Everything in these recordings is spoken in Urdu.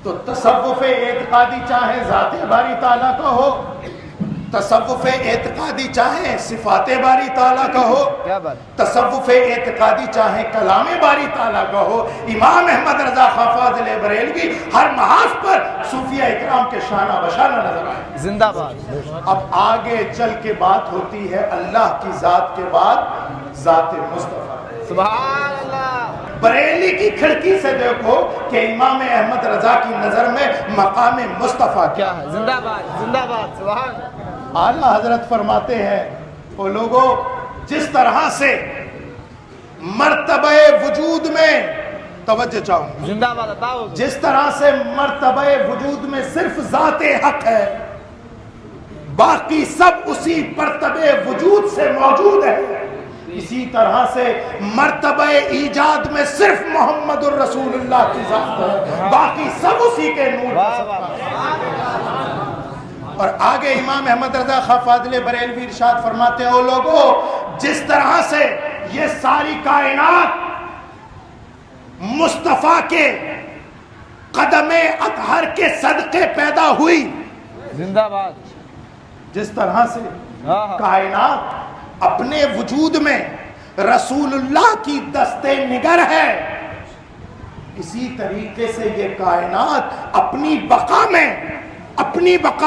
تو تصوف اعتقادی چاہے ذات باری تعالیٰ کا ہو، تصوف اعتقادی چاہے صفات باری تعالیٰ کا ہو، تصوف اعتقادی چاہے کلام باری تعالیٰ کا ہو، امام احمد رضا خان فاضل بریلوی ہر محاذ پر صوفیہ اکرام کے شانہ بشانہ نظر آئے۔ زندہ باد۔ اب آگے چل کے بات ہوتی ہے اللہ کی ذات کے بعد ذات مصطفیٰ۔ سبحان اللہ۔ بریلی کی کھڑکی سے دیکھو کہ امام احمد رضا کی نظر میں مقام مصطفیٰ کیا ہے۔ زندہ باد، زندہ باد، سبحان اللہ۔ اعلیٰ حضرت فرماتے ہیں وہ لوگوں جس طرح سے مرتبہ وجود میں توجہ چاہوں، زندہ باد، جس طرح سے مرتبہ وجود میں صرف ذات حق ہے، باقی سب اسی مرتبہ وجود سے موجود ہے، اسی طرح سے مرتبہ ایجاد میں صرف محمد الرسول اللہ کی ذات ہے، باقی سب اسی کے نور کا۔ اور آگے امام احمد رضا خان فاضل بریلوی ارشاد فرماتے ہیں، او لوگوں جس طرح سے یہ ساری کائنات مصطفیٰ کے قدم اطہر کے صدقے پیدا ہوئی، زندہ باد، جس طرح سے کائنات اپنے وجود میں رسول اللہ کی دست نگر ہے، اسی طریقے سے یہ کائنات اپنی بقا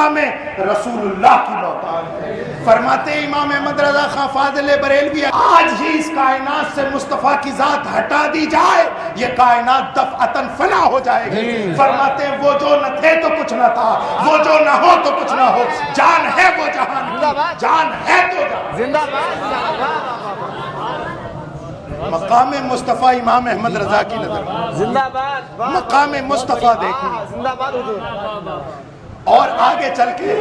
میں رسول اللہ کی محتاج ہے۔ فرماتے امام احمد رضا خان فاضل بریلوی آج ہی اس کائنات سے مصطفیٰ کی ذات ہٹا دی جائے، یہ کائنات دفعتاً فنا ہو جائے گی۔ فرماتے ہیں وہ جو نہ تھے تو کچھ نہ تھا، وہ جو نہ ہو تو کچھ نہ ہو، جان ہے وہ جہان کی، جان ہے تو جہان۔ زندہ باد۔ مقام مصطفیٰ امام احمد رضا کی نظر، زندہ باد، مقام مصطفیٰ دیکھیں، زندہ باد حضور۔ اور آگے چل کے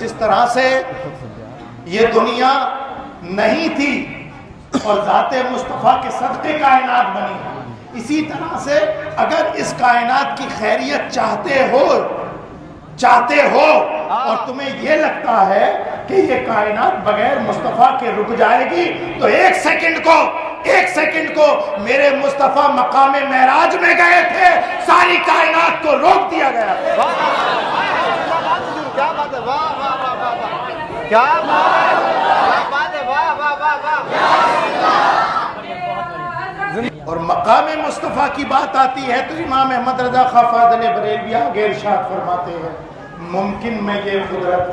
جس طرح سے یہ دنیا نہیں تھی اور ذات مصطفیٰ کے صدقے کائنات بنی، اسی طرح سے اگر اس کائنات کی خیریت چاہتے ہو اور تمہیں یہ لگتا ہے کہ یہ کائنات بغیر مصطفیٰ کے رک جائے گی، تو ایک سیکنڈ کو میرے مصطفیٰ مقام معراج میں گئے تھے، ساری کائنات کو روک دیا گیا۔ کیا بات ہے، واہ واہ واہ واہ، کیا بات ہے، واہ واہ واہ واہ۔ اور مقام مصطفیٰ کی بات آتی ہے تو امام احمد رضا خان فاضل بریلوی آگے ارشاد فرماتے ہیں، ممکن میں یہ قدرت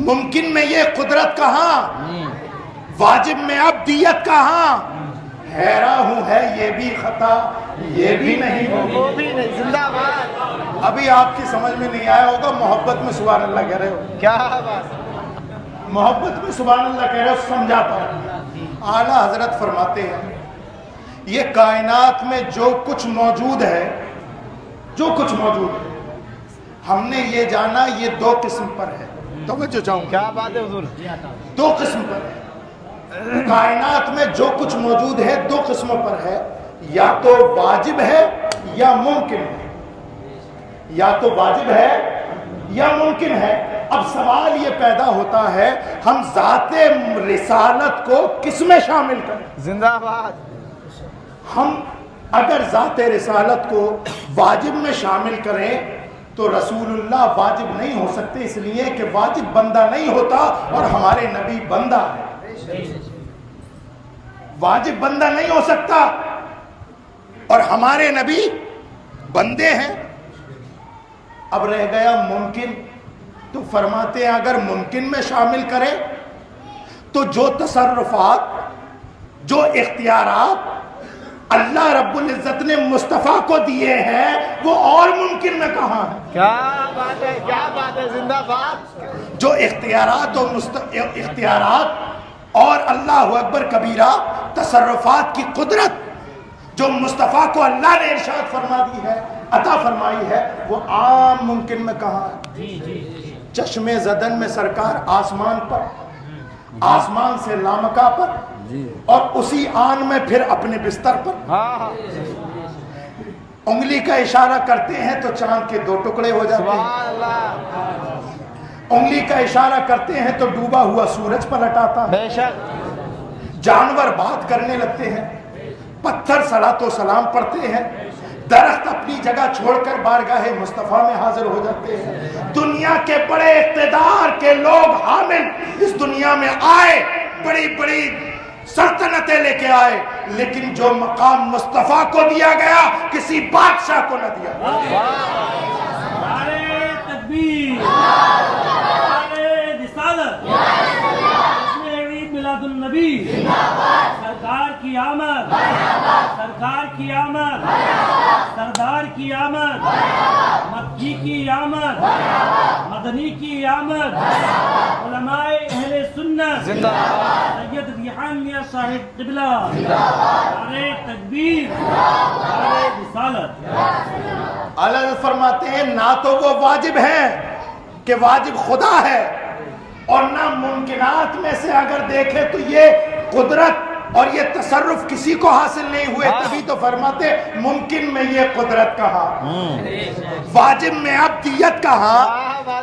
ممکن میں یہ قدرت کہاں، واجب میں عبدیت کہاں، حیران ہوں ہے یہ بھی خطا، یہ بھی نہیں، زندہ باد۔ ابھی آپ کی سمجھ میں نہیں آیا ہوگا، محبت میں سبحان اللہ کہہ رہے ہو، کیا بات، محبت میں سبحان اللہ کہہ رہے ہو، سمجھاتا ہوں۔ اعلیٰ حضرت فرماتے ہیں یہ کائنات میں جو کچھ موجود ہے، ہم نے یہ جانا یہ دو قسم پر ہے، توجہ چاہوں، کیا بات ہے حضور، دو قسم پر ہے کائنات میں جو کچھ موجود ہے، دو قسموں پر ہے، یا تو واجب ہے یا ممکن ہے، یا تو واجب ہے یا ممکن ہے۔ اب سوال یہ پیدا ہوتا ہے ہم ذات رسالت کو کس میں شامل کریں، زندہ باد۔ ہم اگر ذات رسالت کو واجب میں شامل کریں تو رسول اللہ واجب نہیں ہو سکتے، اس لیے کہ واجب بندہ نہیں ہوتا اور ہمارے نبی بندہ ہے، واجب بندہ نہیں ہو سکتا اور ہمارے نبی بندے ہیں۔ اب رہ گیا ممکن، تو فرماتے ہیں اگر ممکن میں شامل کریں تو جو تصرفات، جو اختیارات اللہ رب العزت نے مصطفیٰ کو دیے ہیں وہ اور ممکن میں کہاں ہے، کیا بات ہے، کیا بات ہے، زندہ باد۔ جو اختیارات اور اللہ اکبر کبیرہ تصرفات کی قدرت جو مصطفیٰ کو اللہ نے ارشاد فرما دی ہے، عطا فرمائی ہے، وہ عام ممکن میں کہاں ہے۔ چشم زدن میں سرکار آسمان پر، آسمان سے لامکا پر، اور اسی آن میں پھر اپنے بستر پر انگلی کا اشارہ کرتے ہیں تو چاند کے دو ٹکڑے ہو جاتے ہیں، انگلی کا اشارہ کرتے ہیں تو ڈوبا ہوا سورج پلٹ آتا ہے، جانور بات کرنے لگتے ہیں، پتھر صلاۃ و سلام پڑھتے ہیں، درخت اپنی جگہ چھوڑ کر بارگاہ مصطفیٰ میں حاضر ہو جاتے ہیں۔ دنیا کے بڑے اقتدار کے لوگ حامل اس دنیا میں آئے، بڑی بڑی سلطنتیں لے کے آئے، لیکن جو مقام مصطفیٰ کو دیا گیا کسی بادشاہ کو نہ دیا۔ نعرہ تکبیر، نعرہ رسالت، عید میلاد النبی، سرکار کی آمد، سرکار کی آمد، سردار کی آمد، مکی کی آمد، مدنی کی آمد، علماء اہل سنت، سید ریحان میاں صاحب قبلہ، نعرہ تکبیر، نعرہ رسالت۔ اللہ فرماتے ہیں نہ تو وہ واجب ہے کہ واجب خدا ہے، اور نہ ممکنات میں سے اگر دیکھے تو یہ قدرت اور یہ تصرف کسی کو حاصل نہیں ہوئے، تبھی تو فرماتے ممکن میں یہ قدرت کہا، واجب میں عبدیت کہا،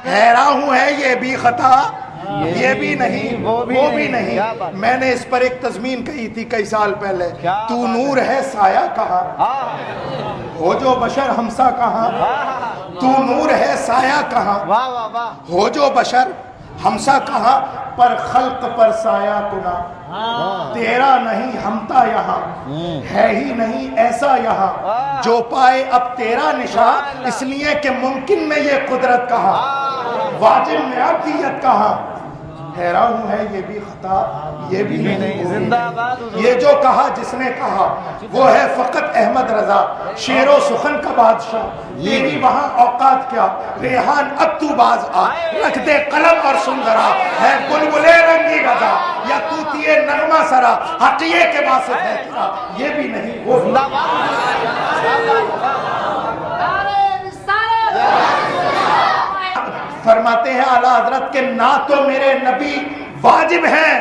حیران ہوں ہے یہ بھی خطا، یہ بھی نہیں وہ بھی نہیں۔ میں نے اس پر ایک تضمین کہی تھی کئی سال پہلے، تو نور ہے سایہ کہا، ہو جو بشر ہمسا کہا، تو نور ہے سایہ کہا، ہو جو بشر ہمسا کہا، پر خلق پر سایہ کنا، تیرا نہیں ہمتا یہاں، ہے ہی نہیں ایسا یہاں، جو پائے اب تیرا نشان، اس لیے کہ ممکن میں یہ قدرت کہا، واجب میں عبدیت کہا، حیران ہوں ہے یہ بھی خطا، یہ بھی نہیں زندہ باد۔ یہ جو کہا جس نے کہا وہ ہے فقط احمد رضا، شعر و سخن کا بادشاہ، تیری وہاں اوقات کیا، ریحان اب تو باز آ، رکھ دے قلم اور سن ذرا، ہے بلبلے رنگی غذا یا طوطیے نغمہ سرا، حقیے کے واسط ہے تیرا، یہ بھی نہیں وہ زندہ فرماتے ہیں اعلیٰ حضرت کے نہ تو میرے نبی واجب ہیں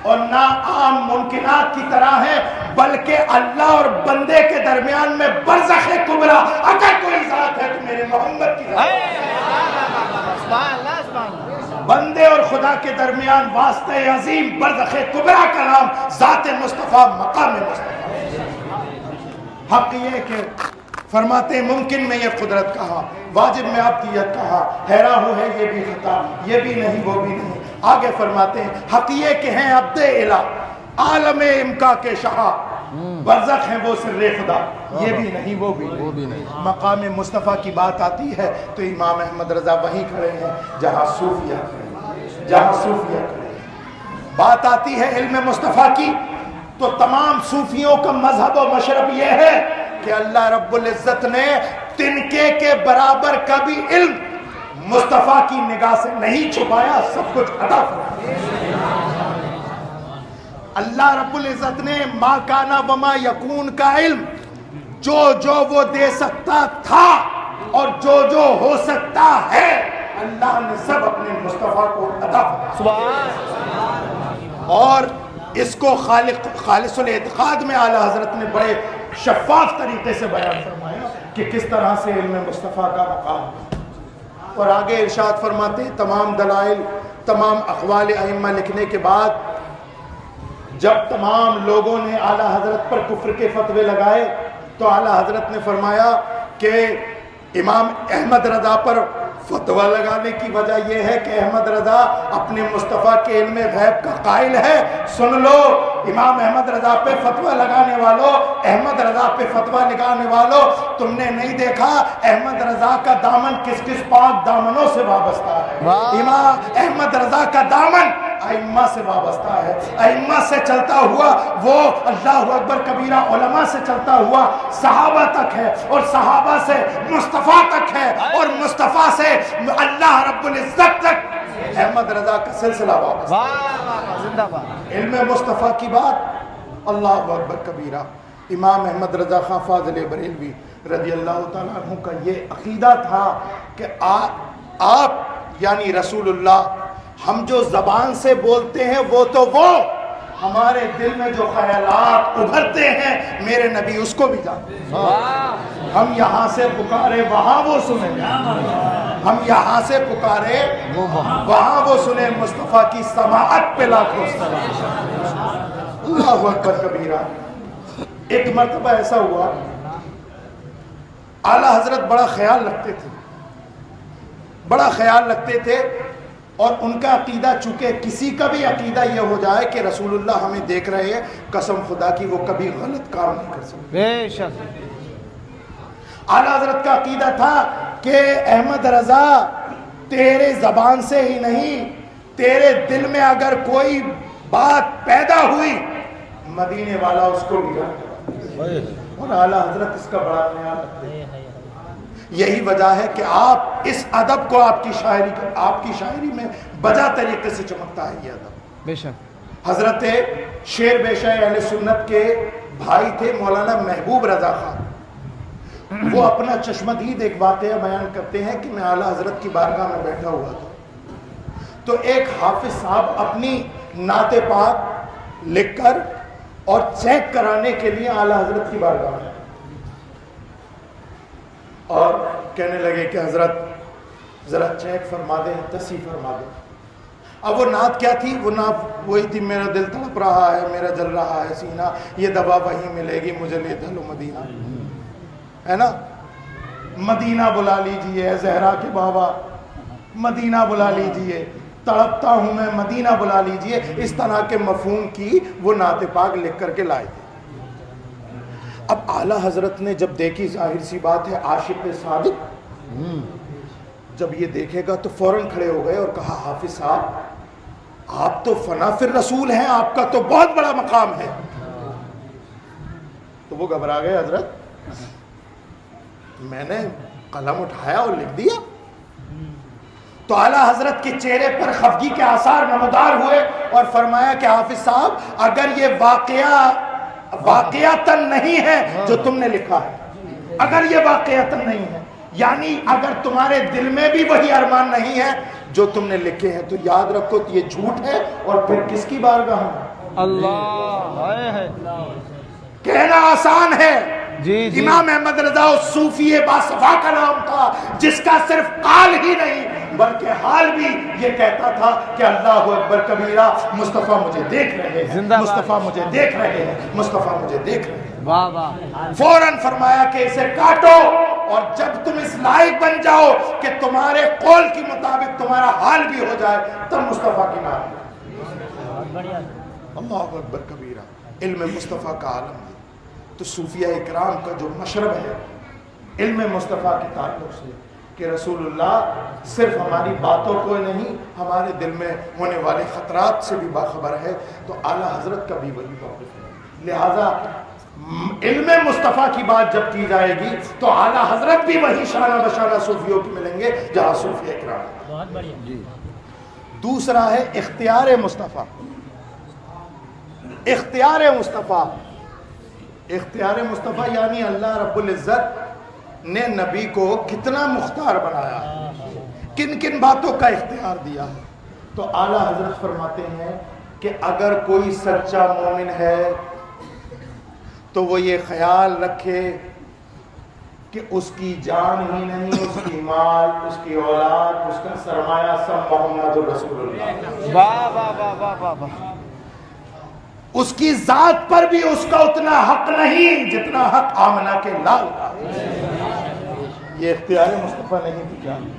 اور نہ عام ممکنات کی طرح ہیں، بلکہ اللہ اور بندے کے درمیان میں برزخ کبریٰ اگر کوئی ذات ہے تو میرے محمد کی ذات ہے۔ بندے اور خدا کے درمیان واسطہ عظیم برزخ کبریٰ کا نام ذات مصطفیٰ، مقام مصطفیٰ۔ حق یہ کہ فرماتے ہیں ممکن میں یہ قدرت کہا، واجب میں عبدیت کہا، حیران ہوں ہے یہ بھی خطا، یہ بھی نہیں وہ بھی نہیں۔ آگے فرماتے ہیں حق یہ کہ ہیں عبد الہ، عالم امکا کے شاہ، برزخ ہیں وہ سر خدا، یہ بھی نہیں وہ بھی نہیں۔ مقام مصطفیٰ کی بات آتی ہے تو امام احمد رضا وہیں کھڑے ہیں جہاں صوفیہ کھڑے ہیں، جہاں صوفیہ کھڑے ہیں۔ بات آتی ہے علم مصطفیٰ کی تو تمام صوفیوں کا مذہب و مشرب یہ ہے کہ اللہ رب العزت نے تنکے کے برابر کا بھی علم مصطفیٰ کی نگاہ سے نہیں چھپایا، سب کچھ عطا فرمایا۔ اللہ رب العزت نے ما کانا وما یکون کا علم جو وہ دے سکتا تھا اور جو ہو سکتا ہے، اللہ نے سب اپنے مصطفیٰ کو عطا فرمایا۔ اور اس کو خالص الاعتقاد میں اعلیٰ حضرت نے بڑے شفاف طریقے سے بیان فرمایا کہ کس طرح سے علم مصطفیٰ کا مقام ہے۔ اور آگے ارشاد فرماتے ہیں تمام دلائل، تمام اقوال ائمہ لکھنے کے بعد جب تمام لوگوں نے اعلیٰ حضرت پر کفر کے فتوے لگائے تو اعلیٰ حضرت نے فرمایا کہ امام احمد رضا پر فتویٰ لگانے کی وجہ یہ ہے کہ احمد رضا اپنے مصطفیٰ کے علم غیب کا قائل ہے۔ سن لو امام احمد رضا پہ فتویٰ لگانے والوں، احمد رضا پہ فتویٰ لگانے والوں، تم نے نہیں دیکھا احمد رضا کا دامن کس کس پاک دامنوں سے وابستہ ہے؟ امام احمد رضا کا دامن ائمہ سے وابستہ ہے، ائمہ سے چلتا ہوا وہ اللہ اکبر کبیرہ علماء سے چلتا ہوا صحابہ تک ہے، اور صحابہ سے مصطفیٰ تک ہے، اور مصطفیٰ سے اللہ رب العزت تک احمد رضا کا سلسلہ وابستہ ہے۔ علم مصطفیٰ کی بات اللہ اکبر کبیرہ۔ امام احمد رضا خان فاضل بریلوی رضی اللہ تعالیٰ عنہ کا یہ عقیدہ تھا کہ آپ یعنی رسول اللہ، ہم جو زبان سے بولتے ہیں وہ تو وہ، ہمارے دل میں جو خیالات ابھرتے ہیں میرے نبی اس کو بھی جانتے ہیں۔ ہم یہاں سے پکارے وہاں وہ سنیں، ہم یہاں سے پکارے وہاں وہ سنیں، مصطفیٰ کی سماعت پہ لاکھوں سلام۔ اللہ اکبر کبیرہ. ایک مرتبہ ایسا ہوا، اعلیٰ حضرت بڑا خیال رکھتے تھے اور ان کا عقیدہ، چونکہ کسی کا بھی عقیدہ یہ ہو جائے کہ رسول اللہ ہمیں دیکھ رہے ہیں، قسم خدا کی وہ کبھی غلط کام نہیں کر سکتے. بے شک. اعلیٰ حضرت کا عقیدہ تھا کہ احمد رضا تیرے زبان سے ہی نہیں، تیرے دل میں اگر کوئی بات پیدا ہوئی مدینے والا اس کو بھی اور اعلیٰ حضرت اس کا بڑا خیال رکھتے ہیں. یہی وجہ ہے کہ آپ اس ادب کو آپ کی شاعری میں بجا طریقے سے چمکتا ہے یہ ادب. بے شک. حضرت شیر بیشہ اہل سنت کے بھائی تھے مولانا محبوب رضا خان. وہ اپنا چشمدید ایک واقعہ بیان کرتے ہیں کہ میں اعلیٰ حضرت کی بارگاہ میں بیٹھا ہوا تھا تو ایک حافظ صاحب اپنی نعت پاک لکھ کر اور چیک کرانے کے لیے اعلیٰ حضرت کی بارگاہ میں اور کہنے لگے کہ حضرت ذرا چیک فرما دیں، تصحیح فرما دیں. اب وہ نعت کیا تھی؟ وہ نعت وہی تھی، میرا دل تڑپ رہا ہے، میرا جل رہا ہے سینہ، یہ دوا وہیں ملے گی مجھے لے چلو مدینہ، ہے نا. مدینہ بلا لیجئے زہرا کے بابا، مدینہ بلا لیجئے، تڑپتا ہوں میں مدینہ بلا لیجئے. اس طرح کے مفہوم کی وہ نعت پاک لکھ کر کے لائے تھے. اب اعلیٰ حضرت نے جب دیکھی، ظاہر سی بات ہے عاشق صادق جب یہ دیکھے گا تو فوراً کھڑے ہو گئے اور کہا حافظ صاحب آپ تو فنا فی الرسول ہیں، آپ کا تو بہت بڑا مقام ہے. تو وہ گھبرا گئے، حضرت میں نے قلم اٹھایا اور لکھ دیا. تو اعلیٰ حضرت کے چہرے پر خفگی کے آثار نمودار ہوئے اور فرمایا کہ حافظ صاحب اگر یہ واقعاتاً نہیں ہے جو تم نے لکھا ہے، اگر یہ واقعاتاً نہیں ہے، یعنی اگر تمہارے دل میں بھی وہی ارمان نہیں ہے جو تم نے لکھے ہیں، تو یاد رکھو یہ جھوٹ ہے اور پھر کس کی بارگاہ میں. اللہ کہنا آسان ہے. جی جی. امام احمد رضا صوفی باصفا کا نام تھا جس کا صرف قال ہی نہیں بلکہ حال بھی یہ کہتا تھا کہ اللہ اکبر کبیرہ، مصطفیٰ مجھے دیکھ رہے ہیں، مصطفیٰ مجھے دیکھ رہے ہیں، مصطفیٰ مجھے دیکھ رہے ہیں. واہ واہ. فوراً فرمایا کہ اسے کاٹو اور جب تم اس لائق بن جاؤ کہ تمہارے قول کی مطابق تمہارا حال بھی ہو جائے تب مصطفیٰ کی نام. اللہ اکبر کبیرہ. علم مصطفیٰ کا عالم ہے. تو صوفیہ اکرام کا جو مشرب ہے علم مصطفیٰ کے تعلق سے کہ رسول اللہ صرف ہماری باتوں کو نہیں ہمارے دل میں ہونے والے خطرات سے بھی باخبر ہے، تو اعلیٰ حضرت کا بھی وہی موقف ہے. لہٰذا علم مصطفیٰ کی بات جب کی جائے گی تو اعلیٰ حضرت بھی وہی شانہ بشانہ صوفیوں کی ملیں گے جہاں صوفیہ اکرام. بہت بڑھیا. دوسرا ہے اختیار مصطفیٰ. اختیار مصطفیٰ، اختیار مصطفیٰ یعنی اللہ رب العزت نے نبی کو کتنا مختار بنایا ہے، کن کن باتوں کا اختیار دیا ہے. تو اعلیٰ حضرت فرماتے ہیں کہ اگر کوئی سچا مومن ہے تو وہ یہ خیال رکھے کہ اس کی جان ہی نہیں، اس کی مال، اس کی اولاد، اس کا سرمایہ سب محمد رسول اللہ. واہ واہ واہ واہ واہ واہ. اس کی ذات پر بھی اس کا اتنا حق نہیں جتنا حق آمنہ کے لال کا. یہ اختیار مصطفیٰ نہیں تو کیا ہے؟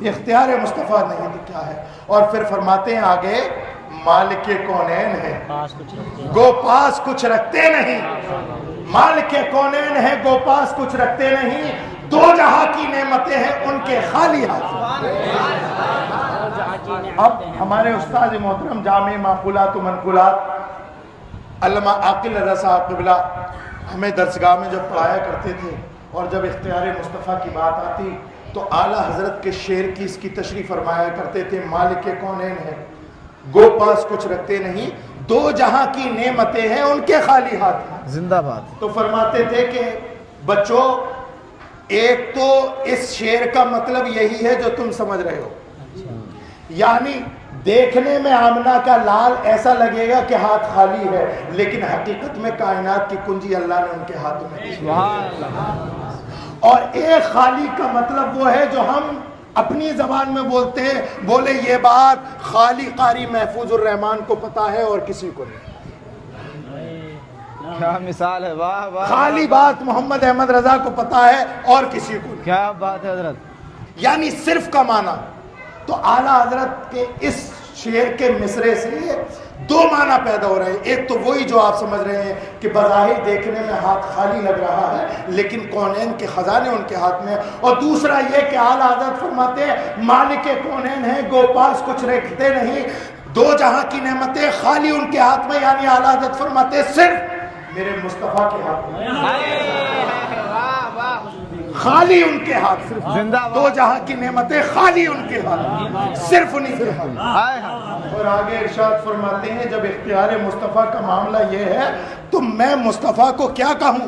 یہ اختیار مصطفیٰ نہیں تو کیا ہے؟ اور پھر فرماتے ہیں آگے مالک کونین ہے گو پاس کچھ رکھتے نہیں. مالک کونین ہے گو پاس کچھ رکھتے نہیں، دو جہاں کی نعمتیں ہیں ان کے خالی ہاتھ. اب ہمارے استاد محترم جامع معقولات و منقولات علامہ عاقل رضا صاحب قبلہ ہمیں درسگاہ میں جب پڑھایا کرتے تھے اور جب اختیار مصطفیٰ کی بات آتی تو اعلیٰ حضرت کے شعر کی اس کی تشریح فرمایا کرتے تھے مالک کونین ہے گو پاس کچھ رکھتے نہیں، دو جہاں کی نعمتیں ہیں ان کے خالی ہاتھ ہیں. زندہ باد. تو فرماتے تھے کہ بچوں ایک تو اس شعر کا مطلب یہی ہے جو تم سمجھ رہے ہو، یعنی دیکھنے میں آمنہ کا لال ایسا لگے گا کہ ہاتھ خالی ہے لیکن حقیقت میں کائنات کی کنجی اللہ نے ان کے ہاتھوں میں دی. اور ایک خالی کا مطلب وہ ہے جو ہم اپنی زبان میں بولتے ہیں، بولے یہ بات خالی قاری محفوظ الرحمان کو پتا ہے اور کسی کو نہیں. کیا مثال ہے، واہ واہ، خالی بات محمد احمد رضا کو پتا ہے اور کسی کو نہیں. کیا بات ہے حضرت. یعنی صرف کا معنی. تو اعلیٰ حضرت کے اس شعر کے مصرے سے دو معنی پیدا ہو رہے ہیں. ایک تو وہی جو آپ سمجھ رہے ہیں کہ بظاہر دیکھنے میں ہاتھ خالی لگ رہا ہے لیکن کونین کے خزانے ان کے ہاتھ میں. اور دوسرا یہ کہ اعلیٰ حضرت فرماتے ہیں مالک کونین ہیں، گو پاس کچھ رکھتے نہیں، دو جہاں کی نعمتیں خالی ان کے ہاتھ میں. یعنی اعلیٰ حضرت فرماتے ہیں صرف میرے مصطفیٰ کے ہاتھ میں، واہ واہ، خالی ان کے ہاتھ. صرف زندہ دو جہاں کی نعمتیں خالی ان کے ہاتھ، صرف انہی کے ہاتھ. ہائے ہائے. اور آگے ارشاد فرماتے ہیں جب اختیار مصطفیٰ کا معاملہ یہ ہے تو میں مصطفیٰ کو کیا کہوں،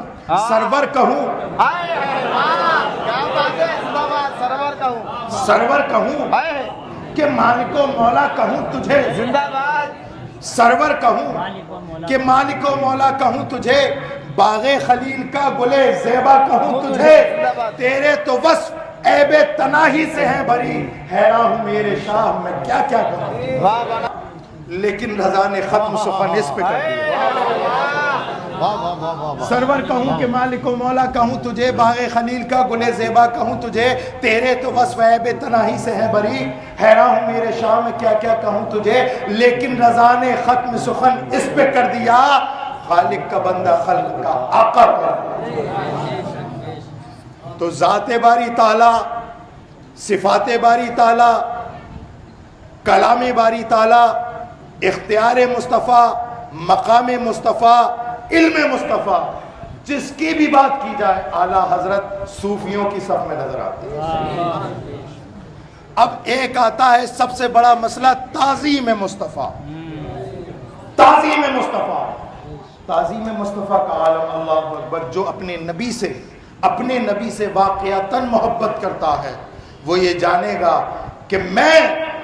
سرور کہوں، ہائے ہائے، واہ، کیا بات ہے، زندہ باد، سرور کہوں، سرور کہوں ہائے ہائے، کہ مالک و مولا کہوں تجھے، زندہ باد، سرور کہوں کہ مالک و مولا کہوں تجھے، باغ خلیل کا گلے زیبا کہوں تجھے، تیرے تو وصف عیب تناہی سے ہیں بھری، حیران ہوں میرے شاہ میں کیا کیا کہوں. واہ واہ، لیکن رضا نے ختم سخن اس پہ کر دیا. سرور کہوں کہ مالک و مولا کہوں تجھے، باغ خلیل کا گلے زیبا کہوں تجھے، تیرے تو وصف عیب تناہی سے ہے بری، حیران ہوں میرے شاہ میں کیا کیا کہوں تجھے. لیکن رضا نے ختم سخن اس پہ کر دیا، خالق کا بندہ خلق کا آقا کر دیا. تو ذات باری تعالیٰ، صفات باری تعالیٰ، کلام باری تعالیٰ، اختیار مصطفیٰ، مقام مصطفیٰ، علم مصطفیٰ، جس کی بھی بات کی جائے اعلیٰ حضرت صوفیوں کی صف میں نظر آتے ہیں. اب ایک آتا ہے سب سے بڑا مسئلہ تعظیم مصطفیٰ. تعظیم مصطفیٰ، تعظیم مصطفیٰ کا عالم اللہ اکبر. جو اپنے نبی سے واقعتاً محبت کرتا ہے وہ یہ جانے گا کہ میں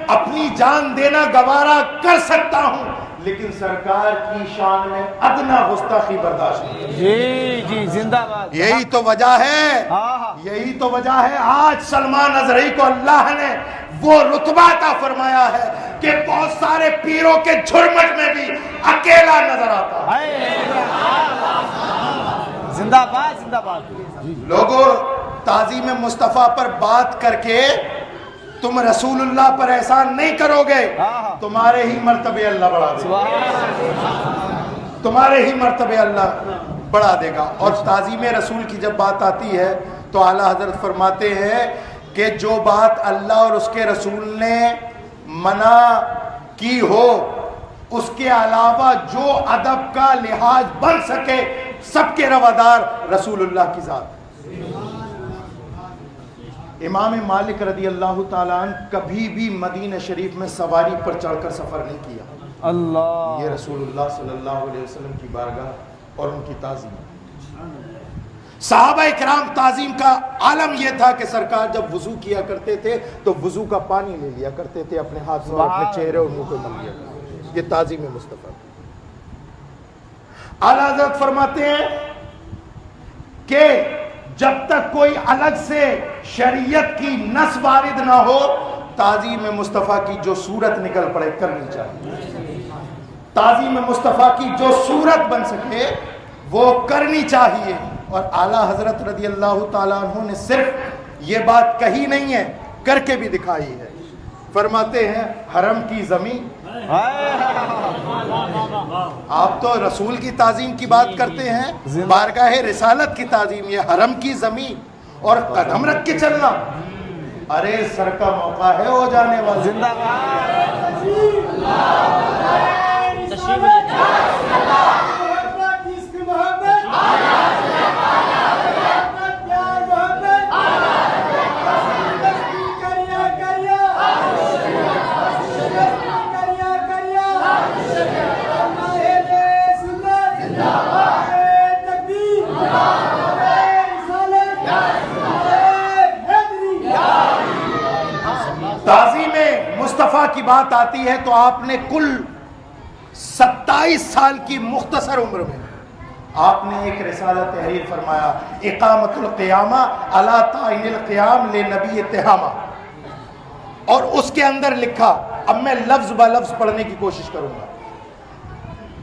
اپنی جان دینا گوارا کر سکتا ہوں لیکن سرکار کی شان میں ادنا گستاخی برداشت نہیں. جی جی، زندہ باد. یہی تو وجہ ہے، یہی تو وجہ ہے آج سلمان اظہری کو اللہ نے وہ رتبہ عطا فرمایا ہے کہ بہت سارے پیروں کے جھرمٹ میں بھی اکیلا نظر آتا ہے. زندہ باد، زندہ باد. لوگوں تعظیم مصطفیٰ پر بات کر کے تم رسول اللہ پر احسان نہیں کرو گے، تمہارے ہی مرتبے اللہ بڑھا دے گا، تمہارے ہی مرتبے اللہ بڑھا دے گا. اور تعظیم رسول کی جب بات آتی ہے تو اعلیٰ حضرت فرماتے ہیں کہ جو بات اللہ اور اس کے رسول نے منع کی ہو اس کے علاوہ جو ادب کا لحاظ بن سکے سب کے روادار رسول اللہ کی ذات. امام مالک رضی اللہ تعالیٰ عنہ کبھی بھی مدینہ شریف میں سواری پر چڑھ کر سفر نہیں کیا. اللہ، یہ رسول اللہ صلی اللہ علیہ وسلم کی بارگاہ اور ان کی تعظیم. صحابہ کرام تعظیم کا عالم یہ تھا کہ سرکار جب وضو کیا کرتے تھے تو وضو کا پانی لے لیا کرتے تھے اپنے ہاتھ میں، اپنے چہرے اور منہ کو مل لیا کرتے تھے. یہ تعظیم مصطفیٰ. اعلیٰ حضرت فرماتے ہیں کہ جب تک کوئی الگ سے شریعت کی نص وارد نہ ہو تعظیم مصطفیٰ کی جو صورت نکل پڑے کرنی چاہیے. تعظیم مصطفیٰ کی جو صورت بن سکے وہ کرنی چاہیے. اور اعلیٰ حضرت رضی اللہ تعالیٰ عنہ نے صرف یہ بات کہی نہیں ہے، کر کے بھی دکھائی ہے. فرماتے ہیں حرم کی زمین، آپ تو رسول کی تعظیم کی بات کرتے ہیں، بارگاہ رسالت کی تعظیم، یہ حرم کی زمین اور قدم رکھ کے چلنا، ارے سر کا موقع ہے ہو جانے والا. زندہ تعظیم مصطفیٰ کی بات آتی ہے تو آپ نے کل 27 سال کی مختصر عمر میں آپ نے ایک رسالہ تحریر فرمایا، اقامت القیامہ علی تعین القیام لنبی تہامہ، اور اس کے اندر لکھا، اب میں لفظ با لفظ پڑھنے کی کوشش کروں گا.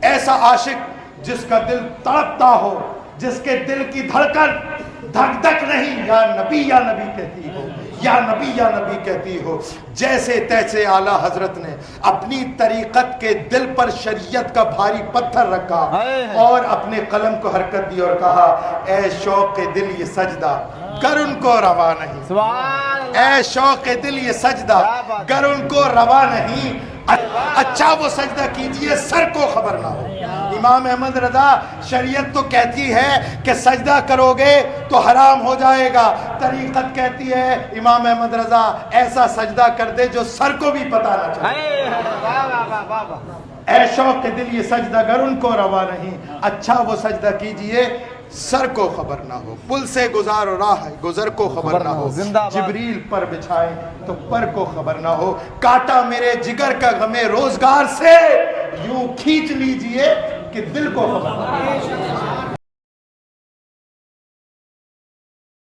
ایسا عاشق جس کا دل تڑپتا ہو، جس کے دل کی دھڑکن دھک دھک نہیں یا نبی کہتی ہو، یا نبی کہتی ہو، جیسے تیسے اعلیٰ حضرت نے اپنی طریقت کے دل پر شریعت کا بھاری پتھر رکھا اور اپنے قلم کو حرکت دی اور کہا اے شوق دل یہ سجدہ گر ان کو روا نہیں، اے شوق دل یہ سجدہ گر ان کو روا نہیں، اچھا وہ سجدہ کیجئے سر کو خبر نہ ہو۔ امام احمد رضا شریعت تو کہتی ہے کہ سجدہ کرو گے تو حرام ہو جائے گا، طریقت کہتی ہے امام احمد رضا ایسا سجدہ کر دے جو سر کو بھی پتہ نہ چلے۔ اے شوق دل یہ سجدہ گر ان کو روا نہیں، اچھا وہ سجدہ کیجئے سر کو خبر نہ ہو، پل سے گزار و راہ گزر کو خبر نہ ہو، جبریل پر بچھائے تو پر کو خبر نہ ہو، کاٹا میرے جگر کا غمِ روزگار سے یوں کھینچ لیجئے کہ دل کو خبر نہ ہو۔